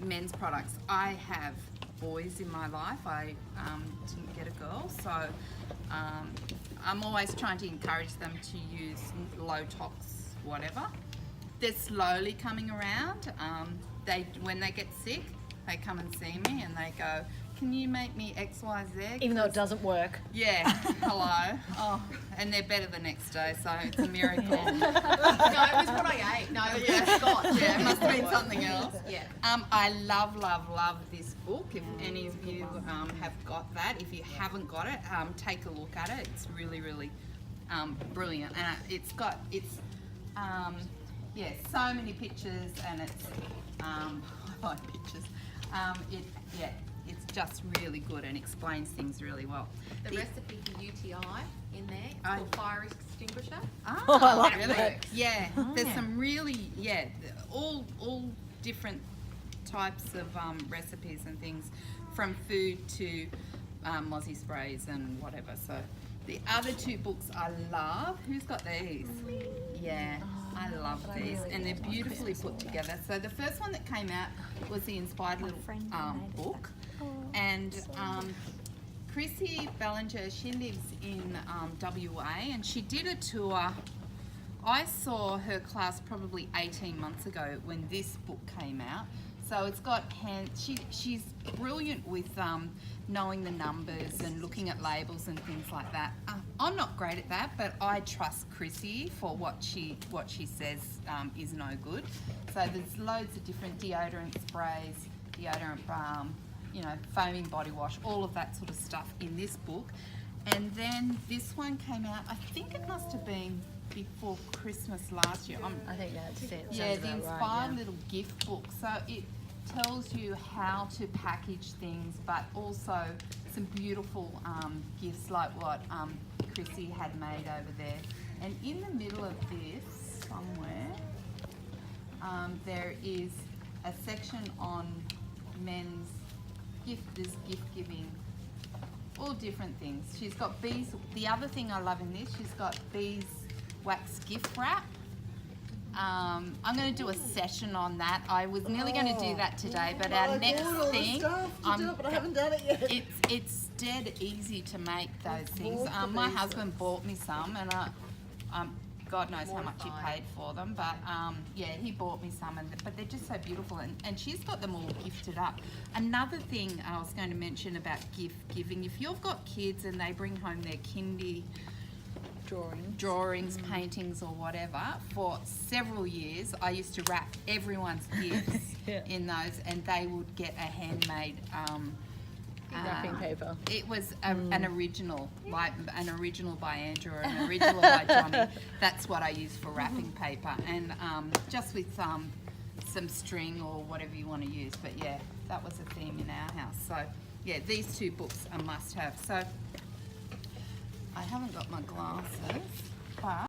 men's products. I have boys in my life. I didn't get a girl, so I'm always trying to encourage them to use low tox whatever. They're slowly coming around. When they get sick, they come and see me and they go, can you make me X, Y, Z? Even though it doesn't work. Yeah, hello. Oh, and they're better the next day, so it's a miracle. No, it was what I ate. No, it was Scotch. Yeah, it must have been something else. Yeah. I love this book. If any of you have got that, if you haven't got it, take a look at it. It's really, really brilliant. And so many pictures, and it's I like pictures. It's just really good and explains things really well. The recipe for UTI in there, it's called fire extinguisher. Oh, I like really? that. Yeah, there's some really, all different types of recipes and things, from food to mozzie sprays and whatever. So the other two books I love. Who's got these? Yeah, I love these, and they're beautifully put together. So the first one that came out was the Inspired Little book, and Chrissy Bellinger, she lives in WA, and she did a tour. I saw her class probably 18 months ago when this book came out. So it's got she's brilliant with knowing the numbers and looking at labels and things like that. I'm not great at that, but I trust Chrissy for what she says is no good. So there's loads of different deodorant sprays, deodorant balm, foaming body wash, all of that sort of stuff in this book. And then this one came out, I think it must have been before Christmas last year. I think that's it. Yeah, the Sounds about Inspired right, Little gift book. So it tells you how to package things, but also some beautiful gifts like what Chrissy had made over there. And in the middle of this, somewhere, there is a section on men's gift giving, all different things. She's got bees. The other thing I love in this, she's got bees wax gift wrap. I'm going to do a session on that. I was nearly going to do that today, but our next thing, but I haven't done it yet. it's dead easy to make those things. My husband bought me some, and God knows how much he paid for them, but he bought me some, but they're just so beautiful, and she's got them all gifted up. Another thing I was going to mention about gift giving, if you've got kids and they bring home their kindy drawings, paintings or whatever, for several years I used to wrap everyone's gifts in those, and they would get a handmade wrapping paper. It was an original, like an original by Andrew or an original by Johnny. That's what I use for wrapping paper, and just with some string or whatever you want to use. But yeah, that was a theme in our house. So yeah, these two books are must have. So I haven't got my glasses, but